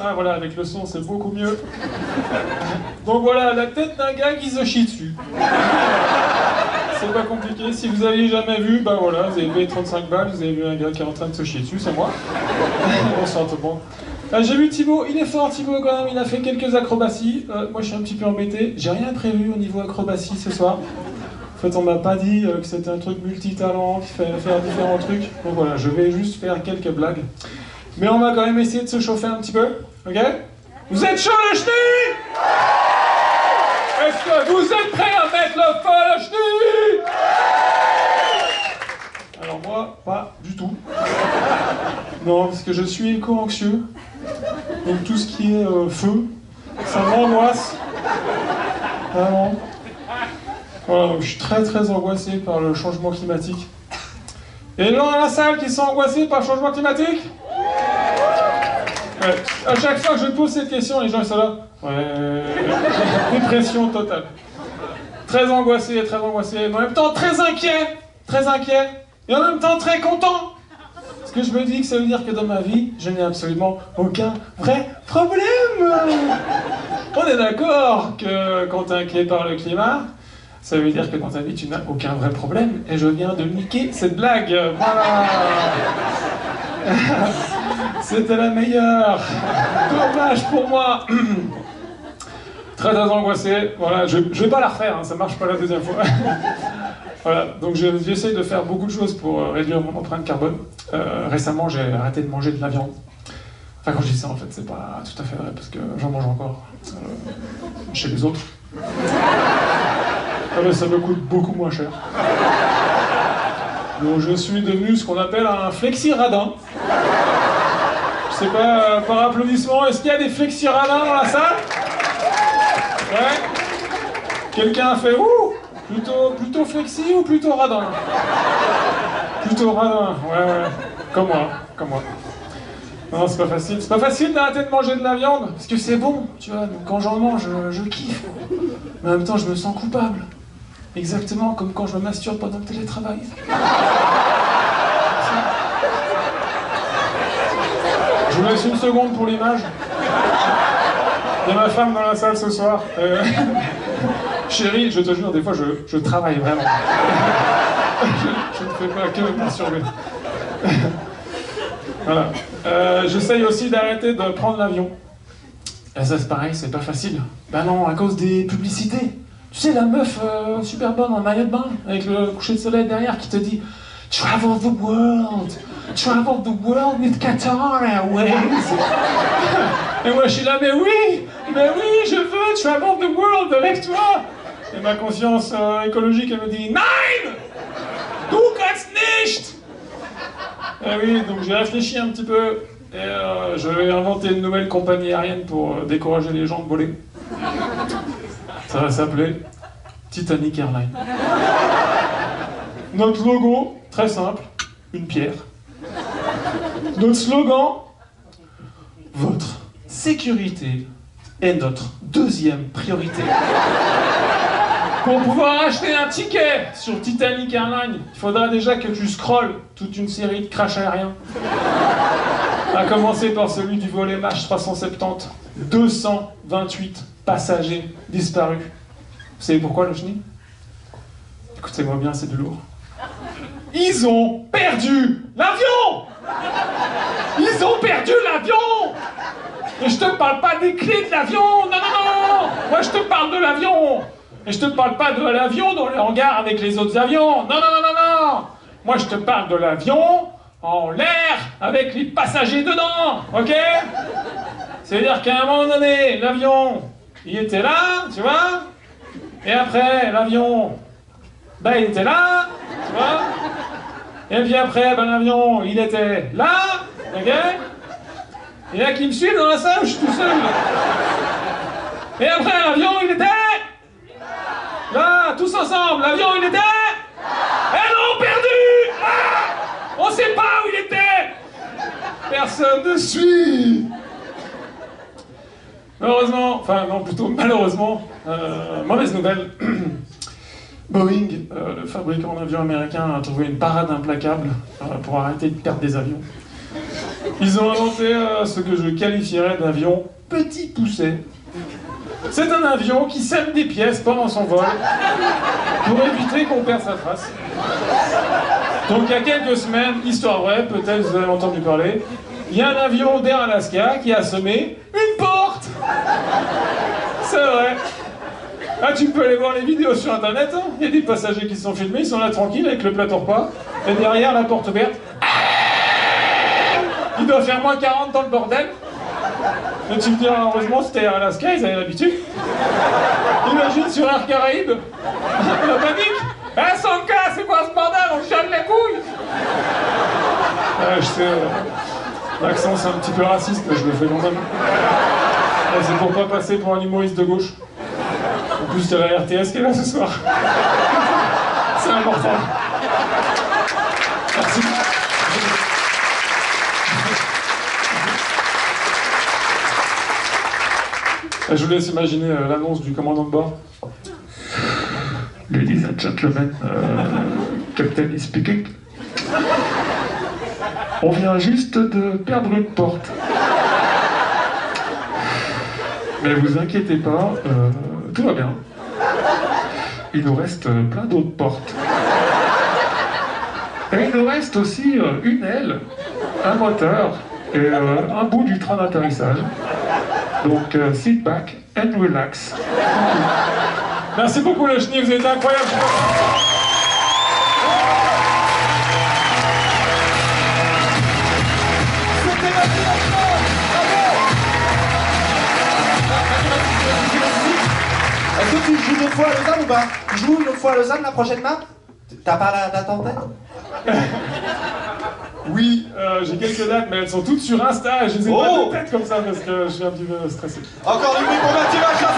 hein, voilà, avec le son c'est beaucoup mieux. Donc voilà, la tête d'un gars qui se chie dessus. C'est pas compliqué, si vous aviez jamais vu, bah voilà, vous avez payé 35 balles, vous avez vu un gars qui est en train de se chier dessus, c'est moi. On sent bon. J'ai vu Thibaut, il est fort Thibaut quand même, il a fait quelques acrobaties. Moi je suis un petit peu embêté, j'ai rien prévu au niveau acrobatie ce soir. En fait on m'a pas dit que c'était un truc multitalent, qu'il fallait faire différents trucs. Donc voilà, je vais juste faire quelques blagues. Mais on va quand même essayer de se chauffer un petit peu, ok? Vous êtes chaud le chenille? Est-ce que vous êtes prêts à mettre le feu à la chenille? Alors moi, pas du tout. Non, parce que je suis éco-anxieux. Donc tout ce qui est feu, ça m'angoisse. Vraiment. Voilà, donc je suis très très angoissé par le changement climatique. Et les gens dans la salle qui sont angoissés par le changement climatique? Ouais. À chaque fois que je pose cette question, les gens ils sont là. Ouais. Dépression totale. Très angoissé, mais en même temps très inquiet. Et en même temps très content. Parce que je me dis que ça veut dire que dans ma vie, je n'ai absolument aucun vrai problème. On est d'accord que quand t'es inquiet par le climat, ça veut dire que dans ta vie, tu n'as aucun vrai problème. Et je viens de niquer cette blague. Voilà. C'était la meilleure. Dommage pour moi. Très angoissé. Voilà, je vais pas la refaire, hein, ça marche pas la deuxième fois. Voilà, donc j'essaie de faire beaucoup de choses pour réduire mon empreinte carbone. Récemment, j'ai arrêté de manger de la viande. Enfin, quand je dis ça, en fait, c'est pas tout à fait vrai, parce que j'en mange encore. Chez les autres. Ah, mais ça me coûte beaucoup moins cher. Donc je suis devenu ce qu'on appelle un flexi-radin. Je sais pas, par applaudissement, est-ce qu'il y a des flexi-radins dans la salle? Ouais. Quelqu'un a fait ouh? Plutôt flexi ou plutôt radin? Plutôt radin, ouais. Comme moi. Non, c'est pas facile. C'est pas facile d'arrêter de manger de la viande, parce que c'est bon, tu vois. Donc quand j'en mange, je kiffe. Mais en même temps, je me sens coupable. Exactement comme quand je me masturbe pendant le télétravail. Je vous laisse une seconde pour l'image. Il y a ma femme dans la salle ce soir. Chérie, je te jure, des fois je travaille vraiment. je ne fais pas que me masturber. Voilà. J'essaye aussi d'arrêter de prendre l'avion. Et ça c'est pareil, c'est pas facile. Ben non, à cause des publicités. Tu sais, la meuf super bonne en maillot de bain, avec le coucher de soleil derrière, qui te dit « Travel the world with Qatar Airways ». Et moi je suis là « Mais oui, je veux travel the world avec toi ». Et ma conscience écologique, elle me dit « Nein, du kannst nicht ». Et oui, donc j'ai réfléchi un petit peu, et je vais inventer une nouvelle compagnie aérienne pour décourager les gens de voler. Ça va s'appeler Titanic Airlines. Notre logo, très simple, une pierre. Notre slogan, votre sécurité est notre deuxième priorité. Pour pouvoir acheter un ticket sur Titanic Airlines, il faudra déjà que tu scrolles toute une série de crashs aériens. À commencer par celui du vol MH370, 228 passagers disparus. Vous savez pourquoi, le chenille? Écoutez-moi bien, c'est de lourd. Ils ont perdu l'avion! Ils ont perdu l'avion! Et je te parle pas des clés de l'avion! Non! Moi, je te parle de l'avion! Et je te parle pas de l'avion dans le hangar avec les autres avions! Non! Moi, je te parle de l'avion en l'air avec les passagers dedans! Ok? C'est-à-dire qu'à un moment donné, l'avion, il était là, tu vois? Et après, l'avion, ben il était là, tu vois? Et puis après, ben l'avion, il était là, ok? Et là, qui me suit dans la salle, je suis tout seul. Et après, l'avion, il était là, tous ensemble, l'avion, il était et non, perdu! Ah, on sait pas où il était! Personne ne suit! Malheureusement, mauvaise nouvelle. Boeing, le fabricant d'avions américain, a trouvé une parade implacable pour arrêter de perdre des avions. Ils ont inventé ce que je qualifierais d'avion petit poussé. C'est un avion qui sème des pièces pendant son vol pour éviter qu'on perde sa trace. Donc il y a quelques semaines, histoire vraie, peut-être vous avez entendu parler, il y a un avion d'Air Alaska qui a semé une porte. C'est vrai. Ah, tu peux aller voir les vidéos sur internet, hein. Il y a des passagers qui se sont filmés, ils sont là tranquilles avec le plateau repas, et derrière la porte ouverte. Il doit faire moins 40 dans le bordel. Et tu me diras, heureusement c'était Air Alaska, ils avaient l'habitude. Imagine sur Air Caraïbes, la panique. Eh Sanka, c'est quoi ce bordel? On chiale les couilles. Je sais, l'accent c'est un petit peu raciste, mais je le fais quand même. C'est pour pas passer pour un humoriste de gauche. En plus, t'as la RTS qui est là ce soir. C'est important. Merci. Je vous laisse imaginer l'annonce du commandant de bord. Ladies and gentlemen, Captain is speaking. On vient juste de perdre une porte. Mais vous inquiétez pas, tout va bien. Il nous reste plein d'autres portes. Et il nous reste aussi une aile, un moteur et un bout du train d'atterrissage. Donc, sit back and relax. Merci beaucoup le chenille, vous êtes incroyable. Est-ce que tu joues une autre fois à Lausanne ou pas? Tu joues une autre fois à Lausanne la prochaine main? T'as pas la date en tête? Oui, j'ai quelques dates, mais elles sont toutes sur Insta et je les ai pas de tête comme ça parce que je suis un petit peu stressé. Encore du bruit pour Mathieu Vachon.